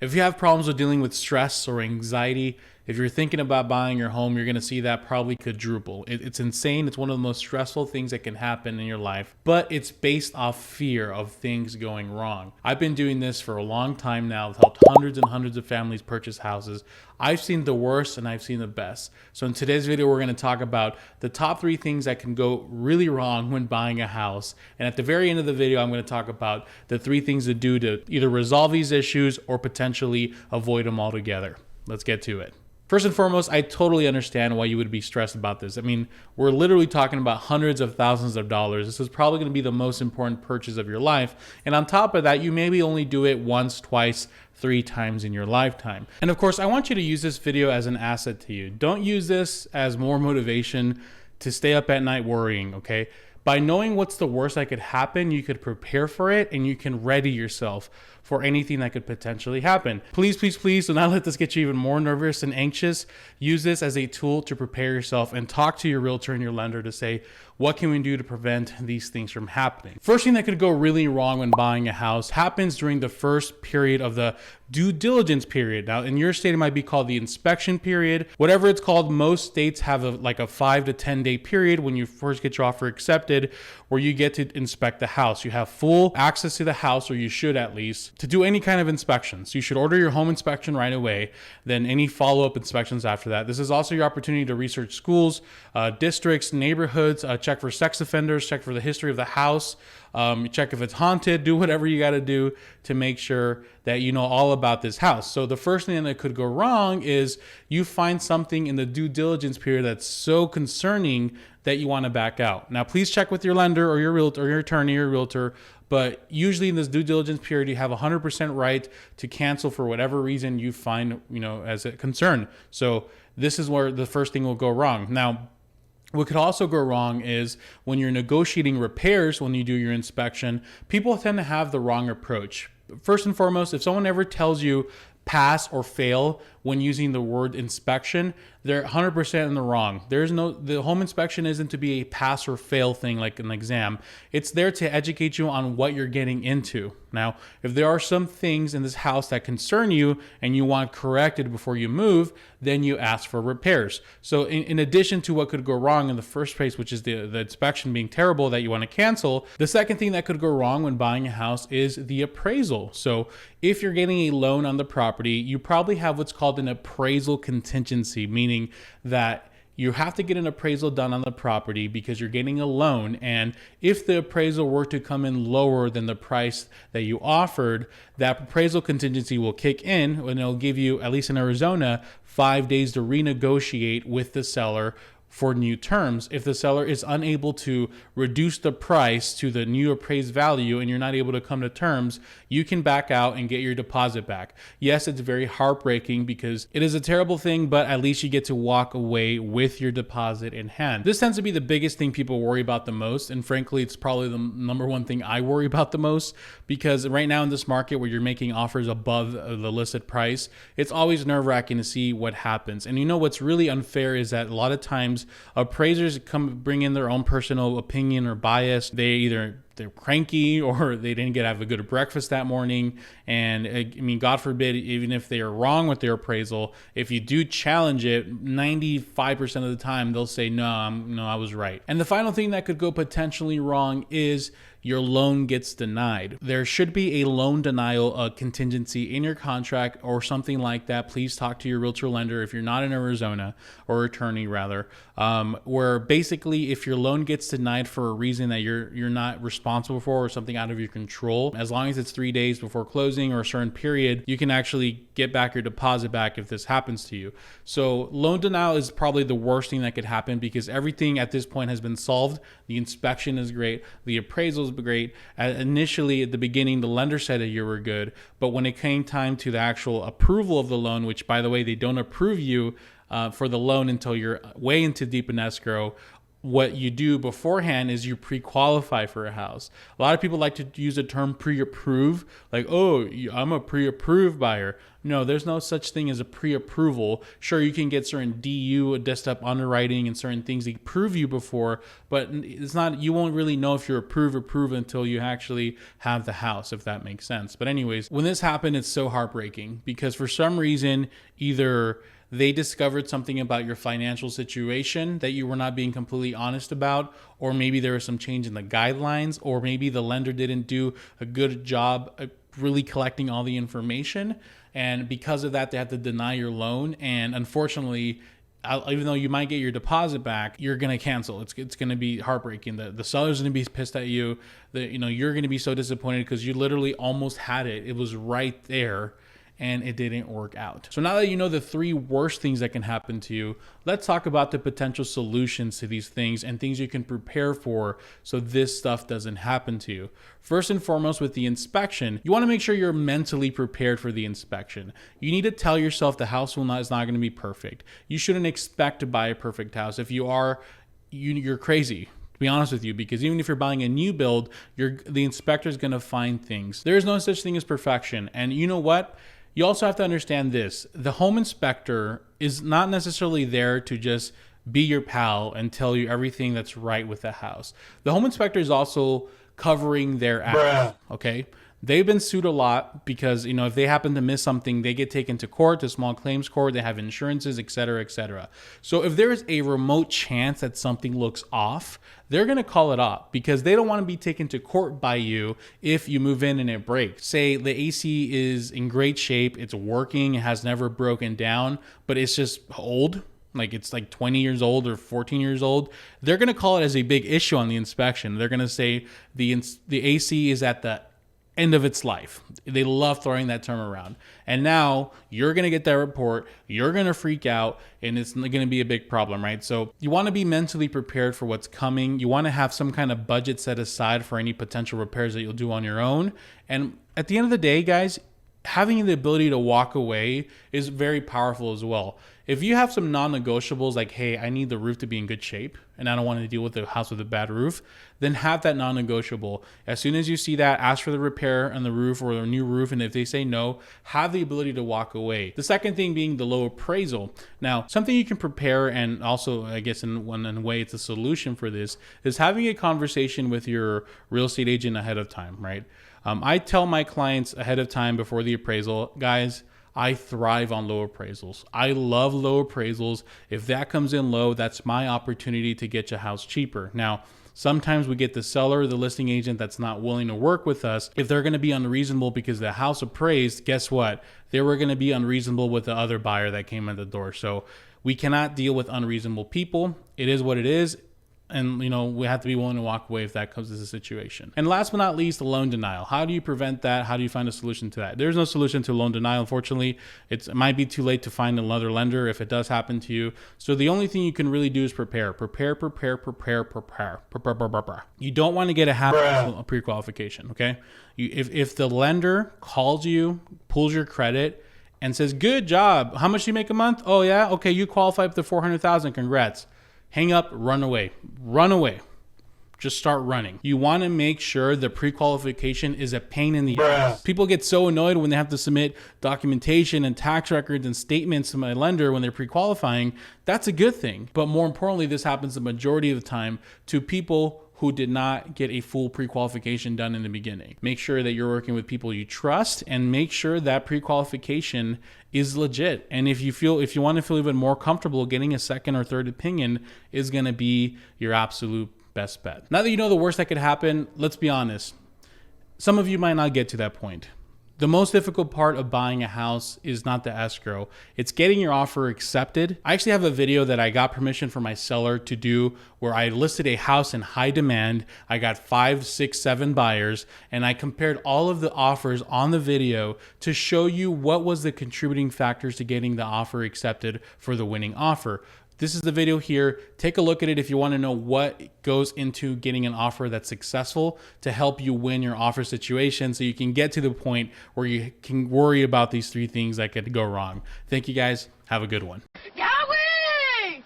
If you have problems with dealing with stress or anxiety, if you're thinking about buying your home, you're going to see that probably quadruple. It's insane. It's one of the most stressful things that can happen in your life, but it's based off fear of things going wrong. I've been doing this for a long time now. I've helped hundreds and hundreds of families purchase houses. I've seen the worst and I've seen the best. So in today's video, we're going to talk about the top 3 things that can go really wrong when buying a house. And at the very end of the video, I'm going to talk about the 3 things to do to either resolve these issues or potentially avoid them altogether. Let's get to it. First and foremost, I totally understand why you would be stressed about this. I mean, we're literally talking about hundreds of thousands of dollars. This is probably going to be the most important purchase of your life. And on top of that, you maybe only do it once, twice, 3 times in your lifetime. And of course, I want you to use this video as an asset to you. Don't use this as more motivation to stay up at night worrying, okay? By knowing what's the worst that could happen, you could prepare for it and you can ready yourself for anything that could potentially happen. Please, please, please do not let this get you even more nervous and anxious. Use this as a tool to prepare yourself and talk to your realtor and your lender to say, what can we do to prevent these things from happening? First thing that could go really wrong when buying a house happens during the first period of the due diligence period. Now, in your state, it might be called the inspection period. Whatever it's called, most states have a 5 to 10 day period when you first get your offer accepted, where you get to inspect the house. You have full access to the house, or you should at least, to do any kind of inspections. You should order your home inspection right away, then any follow-up inspections after that. This is also your opportunity to research schools, districts, neighborhoods, check for sex offenders, check for the history of the house, check if it's haunted, do whatever you got to do to make sure that you know all about this house. So the first thing that could go wrong is you find something in the due diligence period that's so concerning that you want to back out. Now, please check with your lender or your realtor or your attorney or realtor, but usually in this due diligence period, you have 100% right to cancel for whatever reason you find, as a concern. So this is where the first thing will go wrong. Now, what could also go wrong is when you're negotiating repairs, when you do your inspection, people tend to have the wrong approach. First and foremost, if someone ever tells you pass or fail when using the word inspection, they're 100% in the wrong. The home inspection isn't to be a pass or fail thing like an exam. It's there to educate you on what you're getting into. Now, if there are some things in this house that concern you and you want corrected before you move, then you ask for repairs. So in addition to what could go wrong in the first place, which is the inspection being terrible that you want to cancel, the second thing that could go wrong when buying a house is the appraisal. So if you're getting a loan on the property, you probably have what's called an appraisal contingency, meaning that you have to get an appraisal done on the property because you're getting a loan. And if the appraisal were to come in lower than the price that you offered, that appraisal contingency will kick in and it'll give you, at least in Arizona, 5 days to renegotiate with the seller for new terms. If the seller is unable to reduce the price to the new appraised value and you're not able to come to terms, you can back out and get your deposit back. Yes, it's very heartbreaking because it is a terrible thing, but at least you get to walk away with your deposit in hand. This tends to be the biggest thing people worry about the most. And frankly, it's probably the number one thing I worry about the most, because right now in this market where you're making offers above the listed price, it's always nerve-wracking to see what happens. And what's really unfair is that a lot of times appraisers bring in their own personal opinion or bias. They're cranky or they didn't have a good breakfast that morning. And God forbid, even if they are wrong with their appraisal, if you do challenge it, 95% of the time they'll say, no, I was right. And the final thing that could go potentially wrong is your loan gets denied. There should be a loan denial contingency in your contract or something like that. Please talk to your realtor lender if you're not in Arizona, or attorney rather, where basically if your loan gets denied for a reason that you're not responsible for or something out of your control, as long as it's 3 days before closing or a certain period, you can actually get back your deposit back if this happens to you. So loan denial is probably the worst thing that could happen because everything at this point has been solved. The inspection is great. The appraisal is great. Initially at the beginning, the lender said that you were good, but when it came time to the actual approval of the loan, which by the way, they don't approve you for the loan until you're way into deep in escrow, what you do beforehand is you pre-qualify for a house. A lot of people like to use the term pre-approve, like, oh, I'm a pre-approved buyer. No, there's no such thing as a pre-approval. Sure, you can get certain DU, desktop underwriting, and certain things that approve you before, but it's not, you won't really know if you're approved until you actually have the house, if that makes sense. But anyways, when this happened, it's so heartbreaking because for some reason, either they discovered something about your financial situation that you were not being completely honest about, or maybe there was some change in the guidelines, or maybe the lender didn't do a good job really collecting all the information. And because of that, they had to deny your loan. And unfortunately, even though you might get your deposit back, you're going to cancel. It's going to be heartbreaking. The seller's going to be pissed at you. You're going to be so disappointed because you literally almost had it. It was right there, and it didn't work out. So now that you know the 3 worst things that can happen to you, let's talk about the potential solutions to these things and things you can prepare for so this stuff doesn't happen to you. First and foremost, with the inspection, you want to make sure you're mentally prepared for the inspection. You need to tell yourself the house is not going to be perfect. You shouldn't expect to buy a perfect house. If you are, you're crazy, to be honest with you, because even if you're buying a new build, the inspector is going to find things. There is no such thing as perfection. And you know what? You also have to understand this. The home inspector is not necessarily there to just be your pal and tell you everything that's right with the house. The home inspector is also covering their ass, okay? They've been sued a lot because, if they happen to miss something, they get taken to court, to small claims court, they have insurances, et cetera, et cetera. So if there is a remote chance that something looks off, they're going to call it off because they don't want to be taken to court by you if you move in and it breaks. Say the AC is in great shape, it's working, it has never broken down, but it's just old. Like it's like 20 years old or 14 years old. They're going to call it as a big issue on the inspection. They're going to say the AC is at the end of its life. They love throwing that term around. And now you're going to get that report, you're going to freak out, and it's going to be a big problem, right? So you want to be mentally prepared for what's coming. You want to have some kind of budget set aside for any potential repairs that you'll do on your own. And at the end of the day, guys, having the ability to walk away is very powerful as well. If you have some non-negotiables like, hey, I need the roof to be in good shape and I don't want to deal with a house with a bad roof, then have that non-negotiable. As soon as you see that, ask for the repair on the roof or a new roof. And if they say no, have the ability to walk away. The second thing being the low appraisal. Now, something you can prepare, and also, I guess in one way, it's a solution for this, is having a conversation with your real estate agent ahead of time, right? I tell my clients ahead of time before the appraisal, guys, I thrive on low appraisals. I love low appraisals. If that comes in low, that's my opportunity to get your house cheaper. Now, sometimes we get the seller, the listing agent that's not willing to work with us. If they're going to be unreasonable because the house appraised, guess what? They were going to be unreasonable with the other buyer that came in the door. So we cannot deal with unreasonable people. It is what it is. And, we have to be willing to walk away if that comes to the situation. And last but not least, the loan denial. How do you prevent that? How do you find a solution to that? There's no solution to loan denial, unfortunately. It might be too late to find another lender if it does happen to you. So the only thing you can really do is prepare. You don't want to get a pre-qualification, okay? If the lender calls you, pulls your credit, and says, good job, how much do you make a month? Oh, yeah? Okay, you qualify up to $400,000. Congrats. Hang up, run away. Just start running. You want to make sure the pre-qualification is a pain in the ass. People get so annoyed when they have to submit documentation and tax records and statements to my lender when they're pre-qualifying. That's a good thing. But more importantly, this happens the majority of the time to people who did not get a full pre-qualification done in the beginning. Make sure that you're working with people you trust and make sure that pre-qualification is legit. And if you want to feel even more comfortable, getting a second or third opinion is going to be your absolute best bet. Now that you know the worst that could happen, let's be honest. Some of you might not get to that point. The most difficult part of buying a house is not the escrow. It's getting your offer accepted. I actually have a video that I got permission from my seller to do where I listed a house in high demand. I got 5, 6, 7 buyers, and I compared all of the offers on the video to show you what was the contributing factors to getting the offer accepted for the winning offer. This is the video here. Take a look at it if you want to know what goes into getting an offer that's successful to help you win your offer situation so you can get to the point where you can worry about these 3 things that could go wrong. Thank you guys. Have a good one.